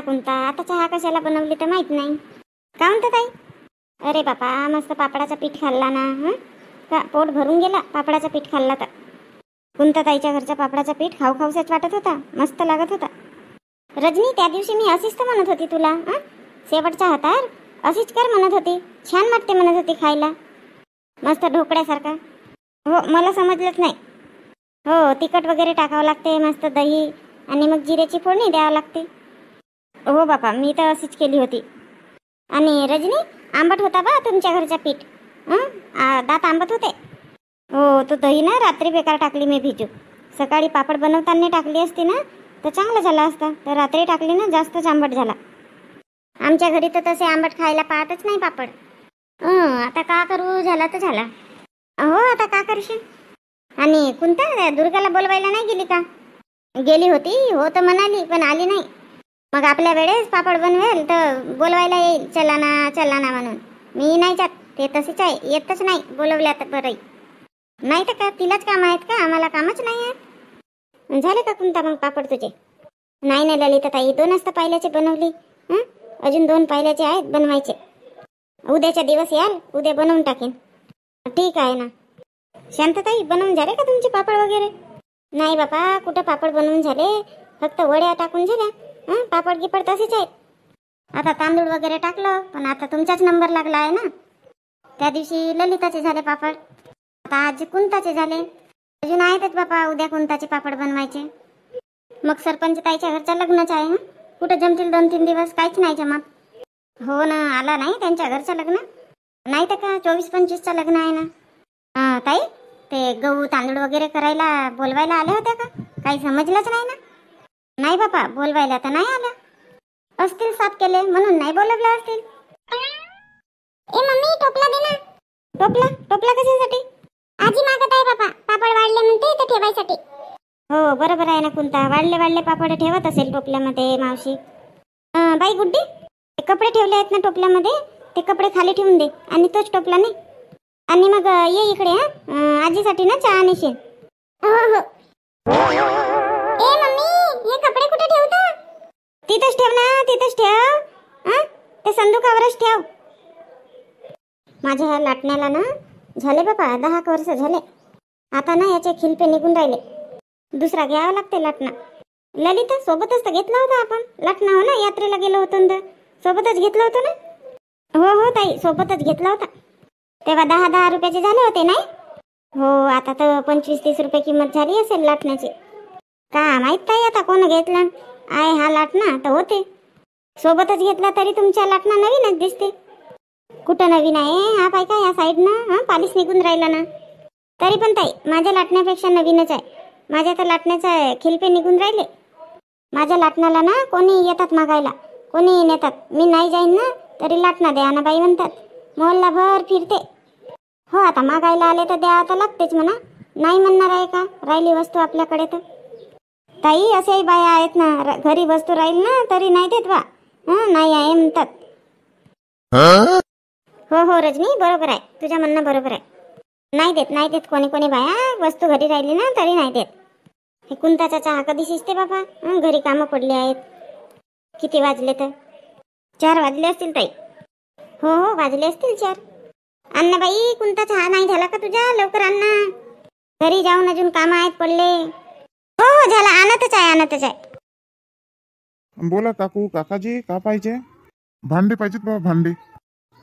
कोणता आता चहा कशाला बनवली तर माहित नाही. का म्हणता ताई? अरे बापा मस्त पापडाचा पीठ खाल्ला ना. का पोट भरून गेला पापडाचा पीठ खाल्ला तर. कोणता ताईच्या घरचा पापडाचा पीठ खाऊ खाऊसाच वाटत होता, मस्त लागत होता. रजनी त्या दिवशी मी अशीच तर म्हणत होती तुला, शेवटच्या हातावर अशीच कर म्हणत होती, छान वाटते म्हणत होती खायला, मस्त ढोकळ्यासारखा. हो मला समजलंच नाही. हो तिखट वगैरे टाकावं लागते, मस्त दही आणि मग जिऱ्याची फोडणी द्यावं लागते. हो बापा मी तर अशीच केली होती. आणि रजनी आंबट होता बा तुमच्या घरचा पीठ, दात आंबट होते. हो तो दही ना रात्री बेकार टाकली मी भिजू. सकाळी पापड बनवताना टाकली असती ना तर चांगलं झालं असतं, तर रात्री टाकली ना जास्तच आंबट झाला. आमच्या घरी तर तसे आंबट खायला पाहतच नाही पापड. आता का करू, झाला तर झाला. हो आता का करशील. आणि कोणता दुर्गाला बोलवायला नाही गेली का? गेली होती हो तर म्हणाली पण आली नाही. मग आपल्या वेळेस पापड बनवेल तर बोलवायला येईल, चला ना चला ना म्हणून. मी नाही जात, ते तसेच आहे, येतच नाही बोलवल्या तर बरं नाही तर का तिलाच काम आहेत का, आम्हाला कामच नाही आहे. झाले का कोणता मग पापड तुझे? नाही ना ललिता ताई, 2च तर पायल्याचे बनवली, अजून 2 पायल्याचे आहेत बनवायचे. उद्याच्या दिवस याल, उद्या बनवून टाकेन. ठीक आहे ना. शांतताई बनवून झाले का तुमचे पापड वगैरे? नाही बापा कुठं पापड बनवून झाले, फक्त वड्या टाकून झाल्या. पापड गिपड तसेच आहेत. आता तांदूळ वगैरे टाकलं पण आता तुमचाच नंबर लागला आहे ना. त्या दिवशी ललिताचे झाले पापड, आता आज कुंताचे झाले, अजून आहेतच बापा उद्या कुंताचे पापड बनवायचे. मग सरपंच ताईच्या घरचा लग्नच आहे. कुठं जमतील 2-3 दिवस, काहीच नाही जमत. हो ना आला नाही त्यांच्या घरचं लग्न, नाही तर का 24-25चं लग्न आहे ना. ताई ते गहू तांदूळ वगैरे करायला बोलवायला आल्या होत्या का? काही समजलंच नाही ना. नाही बापा बोलवायला तर नाही आल्या असतील, साफ केले म्हणून नाही बोलवल्या असतील. ए मम्मी टोपला दे ना. टोपला टोपला कशासाठी? आजी मागत आहे बापा, पापड वाढले म्हणते ते ठेवायसाठी. हो बरोबर आहे ना कुंता, वाढले पापड ठेवत असेल टोपल्यामध्ये मावशी. बाई गुड्डी कपडे ठेवले आहेत ना टोपल्यामध्ये, ते कपडे खाली ठेवून दे आणि तोच टोपला नाही. आणि मग ये इकडे आजीसाठी ना चहा नेशील. हो हो. ए मम्मी हे कपडे कुठे ठेवता? तिथंच ठेव ना, तिथंच ठेव. ते संदुकावरच ठेव. माझ्या लाटण्याला ना झाले बाबा 10 वर्ष झाले. आता ना याचे खिलपे निघून राहिले, दुसरा घ्यावा लागते लाटणं. ललिता सोबतच तर घेतला होता आपण लाटणं, हो ना यात्रेला गेलो होतो तर सोबतच घेतलं होतं ना. हो हो ताई सोबतच घेतला होता, तेव्हा 10-10 रुपयाचे झाले होते नाही. हो आता तर 25-30 रुपये किंमत झाली असेल लाटण्याची. का माहित ताई आता कोण घेतला आहे हा लाटणा, तर होते सोबतच घेतला तरी तुमच्या लाटणा नवीनच दिसते. कुठं नवीन आहे हा पाय का या साईडनं पालिश निघून राहिला ना. तरी पण ताई माझ्या लाटण्यापेक्षा नवीनच आहे. माझ्या तर लाटण्याचा खिलपे निघून राहिले. माझ्या लाटण्याला ना कोणी येतात मागायला, कोणी नेतात. मी नाही जाईन ना तरी लाटणा द्या ना बाई म्हणतात, मोहल्ला भर फिरते. हो आता मागायला आले तर द्या आता लागतेच म्हणा, नाही म्हणणार आहे का राहिली वस्तू आपल्याकडे तर. ताई असेही बाया आहेत ना, घरी वस्तू राहील ना तरी नाही देत बा, नाही आहे म्हणतात. हो हो रजनी बरोबर आहे, तुझ्या म्हणणं बरोबर आहे. नाही देत कोणी बाया वस्तू घरी राहिली ना तरी नाही देत. हे कुंताचा चहा कधी शिजते बाबा, घरी कामं पडली आहेत. किती वाजले तर 4 वाजले असतील ताई. हो हो वाजले असतील 4. अण्णा बाई कोणता चहा नाही झाला का तुझ्या, लवकर अण्णा, घरी जाऊन अजून काम आहेत पडले. हो हो झाला, आणतच आहे. बोला काकू काकाजी का पाहिजे? भांडे पाहिजेत बाबा भांडे.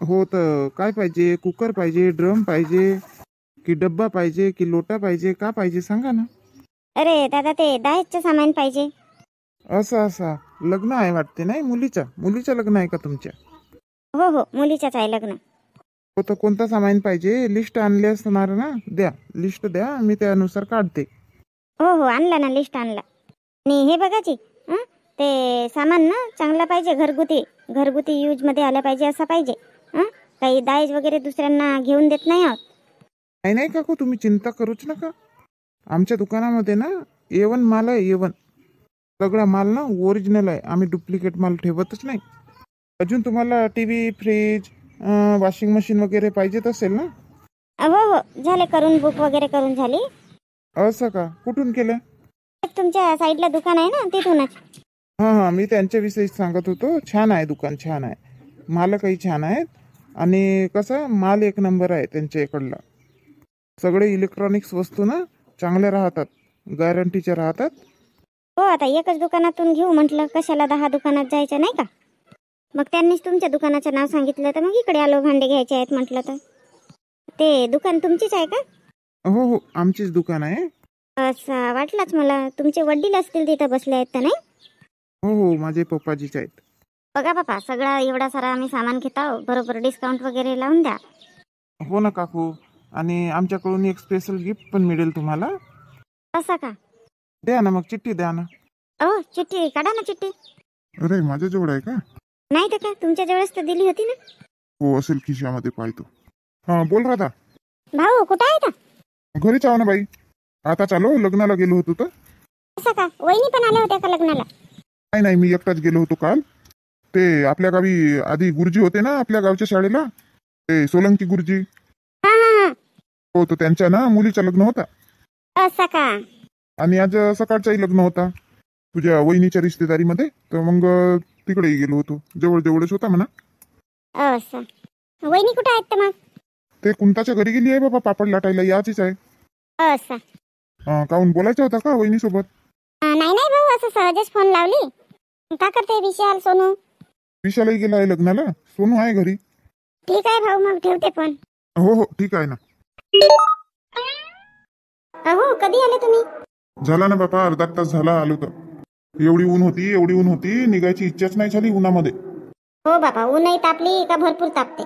हो तर काय पाहिजे, कुकर पाहिजे, ड्रम पाहिजे की डब्बा पाहिजे की लोटा पाहिजे, का पाहिजे सांगा ना. अरे दादा ते दहेजचं सामान पाहिजे. असं लग्न आहे वाटते नाही, मुलीचं लग्न आहे का तुमच्या? हो हो मुलीच्याच आहे लग्न. हो तर कोणता सामान पाहिजे, लिस्ट आणली असणार ना, द्या लिस्ट द्या, मी त्यानुसार काढते. हो हो आणला ना, लिस्ट आणला. आणि हे बघाची ते सामान ना चांगला पाहिजे, घरगुती यूज मध्ये आला पाहिजे असा पाहिजे. काही दाज वगैरे दुसऱ्यांना घेऊन देत नाही आहोत. नाही काकू तुम्ही चिंता करूच नका, आमच्या दुकानामध्ये ना A1 माल आहे, A1 सगळा माल ना ओरिजिनल आहे, आम्ही डुप्लिकेट माल ठेवतच नाही. अजून तुम्हाला टीव्ही, फ्रीज, वॉशिंग मशीन वगैरे पाहिजेत असेल ना? हो झाले, करून बुक वगैरे करून झाली. असं का, कुठून केलं? तुमच्या साईडला दुकान आहे ना तिथूनच. हां हां, मी त्यांच्याविषयीच सांगत होतो. छान आहे दुकान, छान आहे. मालकही छान आहेत आणि कसं माल एक नंबर आहे त्यांच्या इकडला. सगळे इलेक्ट्रॉनिक्स वस्तू ना चांगल्या राहतात, गॅरंटीच्या राहतात. हो, आता एकच दुकानातून घेऊ म्हटलं, कशाला 10 दुकानात जायचं नाही का. मग त्यांनीच तुमच्या दुकानाचं नाव सांगितलं तर मग इकडे आलो, भांडे घ्यायचे आहेत म्हटलं तर. ते दुकान तुमचीच आहे का? हो हो, आमचीच दुकान आहे. असं वाटलंच मला, तुमचे वडील असतील तिथं बसले आहेत तर नाही. हो हो, माझे पप्पाजीच आहेत. बघा बापा, सगळा एवढा सारा आम्ही सामान घेत आहोत, बरोबर डिस्काउंट वगैरे लावून द्या. हो ना काकू, आणि आमच्याकडून एक स्पेशल गिफ्ट पण मिळेल तुम्हाला. असं का? द्या ना, मग चिठ्ठी द्या ना. चिठ्ठी काढा ना, चिठ्ठी. अरे माझ्याजवळ आहे का? नाही तर काय, तुमच्या जवळच तर दिली होती ना. हो, असेल खिशामध्ये पाहतो. हां बोल राधा. भाऊ कुठं आहे का? घरीच आहो ना बाई, आता चालो, लग्नाला गेलो होतो तर. असं का? वहिनी पण आल्या होत्या का लग्नाला? नाही नाही, मी एकटाच गेलो होतो काल. ते आपल्या गावी आधी गुरुजी होते ना आपल्या गावच्या शाळेला, ते सोलंकी गुरुजी. हा हा हा. हो, तो त्यांच्या ना मुलीचं लग्न होता. असं का? आणि आज सकाळचाही लग्न होता तुझ्या वहिनीच्या रिश्तेदारीमध्ये, तर मग तिकडेही गेलो होतो. जवळ जवळच होता म्हणा. असं. वहिनी कुठं आहेत तर मग? ते कुंताच्या घरी गेली आहे बाबा, पापड लाटायला याचीच आहे. असं. काहून बोलायचं होता का वहिनीसोबत? नाही नाही भाऊ, असं सहजच फोन लावली. का करते विशाल, सोनू? विशालही गेला आहे लग्नाला, सोनू आहे घरी. ठीक आहे भाऊ, मग ठेवते फोन. हो हो, ठीक आहे ना. अहो, कधी आले तुम्ही? झाला ना बापा, अर्धा तास झाला आलो तर. एवढी ऊन होती, एवढी ऊन होती, निघायची इच्छाच नाही झाली उन्हामध्ये. हो बाबा, ऊनही तापली का भरपूर तापते.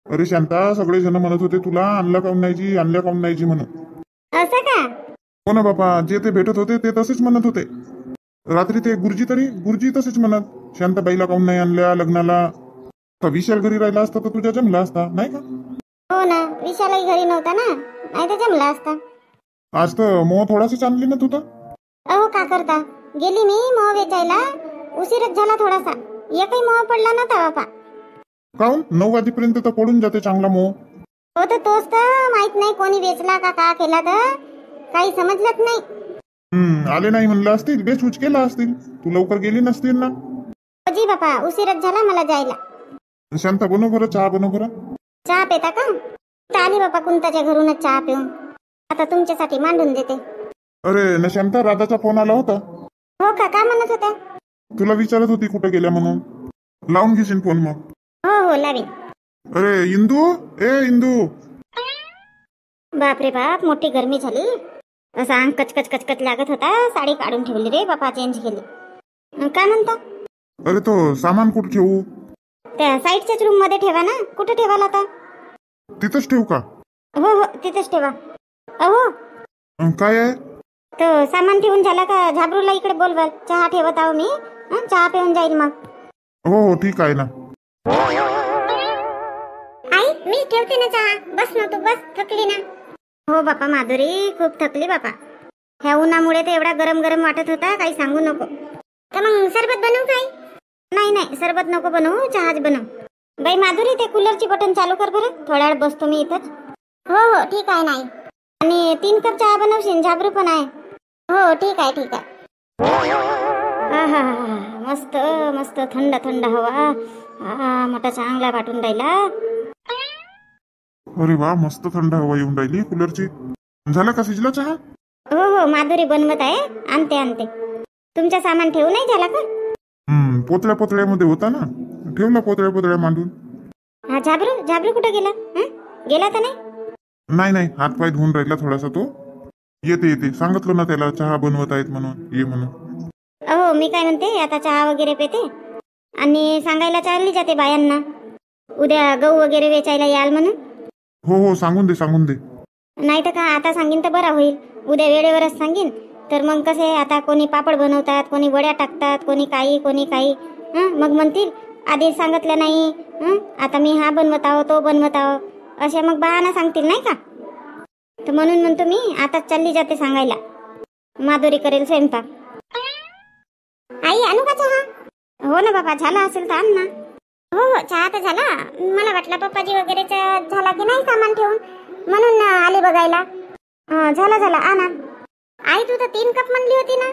अरे शांता, सगळे जण म्हणत होते तुला आणला काऊन नाहीची, आणल्या काऊन नाहीची म्हणून. असं का? हो ना बापा, जे ते भेटत होते ते तसेच म्हणत होते. रात्री ते गुरुजी तसेच म्हणत, शांताबाईला काऊन नाही आणल्या लग्नाला. तर विशाल घरी राहिला असता तर तुझ्या जमला असता नाही का? हो ना, विशालही घरी नव्हता ना, नाही तर जमला असता. आज तर मोह थोडासाच आणली ना तू तर. अहो, का करता, गेली मी मोह वेचायला, उशीरच झाला थोडासा, एकही मोह पडला नव्हता बापा. काऊन 9 वाजेपर्यंत तर पडून जाते चांगला मोह. हो, तर तोच तर माहित नाही कोणी वेचला का केला, तर काही समजलंच नाही. आले नाही म्हणलं असतील, बेचूच केला असतील, तू लवकर गेली नसतील ना. जी बापा, उशीरच झाला मला जायला. शांता बनव बरं, चहा बनव बरं. चहा पेता का? तर आली बापा कुंताच्या घरूनच चहा पिऊन, आता तुमच्यासाठी मांडून देते. अरे न शांता, राधाचा फोन आला होता. हो का? काय म्हणत होत्या? तुला विचारत होती कुठे गेल्या म्हणून. लावून घेशील फोन मग. हो हो, लावीन. अरे इंदू, इंदू. बापरे बाप, मोठी गरमी झाली, असा अंग कचकच कचकच लागत होता. साडी काढून ठेवली रे बापा, चेंज केली. काय म्हणता? अरे तो सामान कुठे ठेवू? त्या साईडच्याच रूम मध्ये ठेवा ना. कुठे ठेवाल आता? तिथंच ठेवू का? हो हो, तिथेच ठेवा. अहो, काय आहे? तो सामान ठेवून झाला का झाबरूला इकडे बोलवाल, चहा ठेवत आहो मी. चहा पिऊन जाईल मग. हो हो, ठीक आहे ना. आई, मी ठेवते ना चहा, बस ना तू, बस, थकली ना. हो बापा माधुरी, खूप थकली बापा. ह्या उन्हामुळे तर एवढा गरम गरम वाटत होता, काही सांगू नको. तर मग सरबत बनवू काय? नाही नाही, सरबत नको बनवू, चहाच बनव. बाई माधुरी, ते कूलरची बटन चालू कर बरं, थोड्या वेळ बसतो मी इथंच. हो हो, ठीक आहे. नाही, आणि 3 कप चहा बनवशील, झाबरू पण आहे. हो, ठीक आहे ठीक आहे. हा, मस्त मस्त थंड थंड हवा, मोठा चांगला वाटून राहिला. अरे वा, मस्त थंड हवा येऊन राहिली कूलरची. झाला का शिजला चहा? हो हो, माधुरी बनवत आहे, आणते. तुमचा सामान ठेवू नाही झाला का? पोतळ्यामध्ये होता ना, ठेवला पोतळ्या मांडून. हा, झाबरू कुठे गेला? गेला तर नाही? नाही, हातपाय धुवून राहिला थोडासा तो. येते, सांगितलं ना त्याला चहा बनवत आहेत म्हणून, ये म्हणून. अहो, मी काय म्हणते, आता चहा वगैरे पेते आणि सांगायला चालली जाते बायांना, उद्या गहू वगैरे वेचायला याल म्हणून. हो, सांगून दे. नाही तर का, आता सांगीन तर बरा होईल. उद्या वेळेवरच सांगीन, तर मग कसे, आता कोणी पापड बनवतात, कोणी वड्या टाकतात, कोणी काही. मग म्हणतील आधी सांगितलं नाही, आता मी हा बनवत आहो, तो बनवत आहो, अशा मग बायांना सांगतील नाही का. तर म्हणून म्हणतो मी आताच चालली जाते सांगायला. माधुरी करेल स्वयंपाक. आई, आणू का चहा? हो ना बाबा, झाला असेल तर आण ना. हो, चहा तर झाला. मला वाटलं पप्पाजी वगैरेचा झाला की नाही सामान ठेवून, म्हणून आले बघायला. झाला आणा. आई, तू तर 3 कप म्हणली होती ना.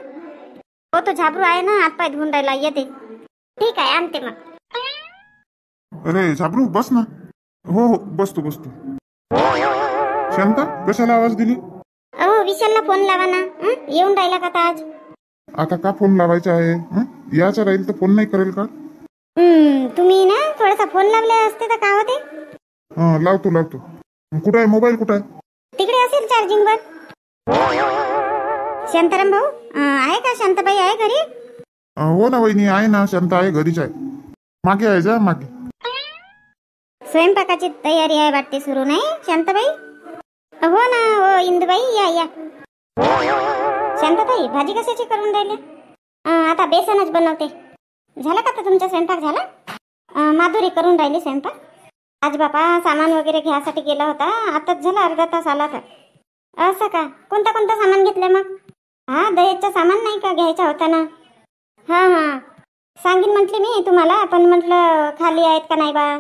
हो तो झाबरू आहे ना, हातपाय धुवून राहिला, येते. ठीक आहे, आणते मग. अरे झाबरू बस ना. हो हो बसतो बसतो. शांता कशाला आवाज दिली? अहो विशालला फोन लावा ना. येऊन राहिला का आता आज? आता का फोन लावायचा आहे? याचा राहील तर फोन नाही करेल का? तुम्ही ना थोडासा फोन लावले असते तर काय होते. लावतो लावतो. कुठं आहे मोबाईल? कुठं आहे? तिकडे असेल चार्जिंग वर. शांताराम भाऊ आहे का? शांताबाई आहे घरी? हो ना वहिनी आहे ना, शांता आहे, घरीच आहे. मागे आहे, जा मागे. स्वयंपाकाची तयारी आहे वाटते सुरू, नाही शांताबाई? हो ना, हो इंदुबाई या या. शांताबाई भाजी कशाची करून राहिले? आता बेसनच बनवते. झाला का तर तुमचा स्वयंपाक झाला? माधुरी करून राहिली स्वयंपाक. आज बापा सामान वगैरे घ्यायसाठी गेला होता, आताच झाला, अर्धा तास आला तर. असं का? कोणता कोणता सामान घेतलं मग? हा दहेजचा सामान नाही का घ्यायचा होता ना? हां सांगीन म्हटली मी तुम्हाला, पण म्हटलं खाली आहेत का नाही बा.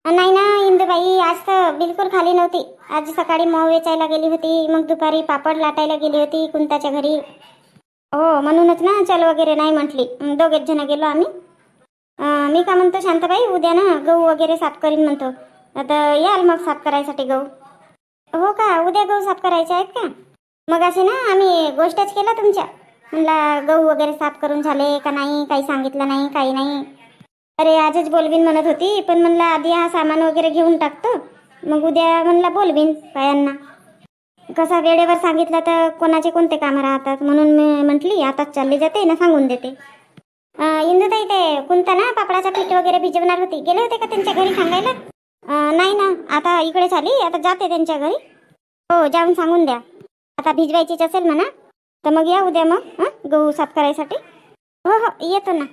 नाही ना इंदुबाई, आज तर बिलकुल खाली नव्हती. आज सकाळी मोह वेचायला गेली होती, मग दुपारी पापड लाटायला गेली होती कुंताच्या घरी. हो म्हणूनच ना चल वगैरे नाही म्हटली. दोघेच जण गेलो आम्ही. मी का म्हणतो शांताबाई, उद्या ना गहू वगैरे साफ करीन म्हणतो. आता याल मग साफ करायसाठी गहू. हो का? उद्या गहू साफ करायचे आहेत का? मग असे ना आम्ही गोष्टच केला तुमच्या. म्हणला गहू वगैरे साफ करून झाले का नाही, काही सांगितलं नाही, काही नाही. अरे आजच बोलवीन म्हणत होती, पण म्हणला आधी हा सामान वगैरे घेऊन टाकतो, मग उद्या म्हणला बोलवीन बायांना. कसा वेळेवर सांगितलं तर कोणाचे कोणते कामं राहतात, म्हणून मी म्हटली आताच चालली जाते ना, सांगून देते. इंदुताई ते कोणता ना पापडाचा पीठ वगैरे भिजवणार होती, गेले होते का त्यांच्या घरी सांगायला? नाही ना, आता इकडे झाली, आता जाते त्यांच्या घरी. हो जाऊन सांगून द्या. आता भिजवायचीच असेल म्हणा, तर मग या उद्या मग गहू साफ करायसाठी. हो हो येतो ना.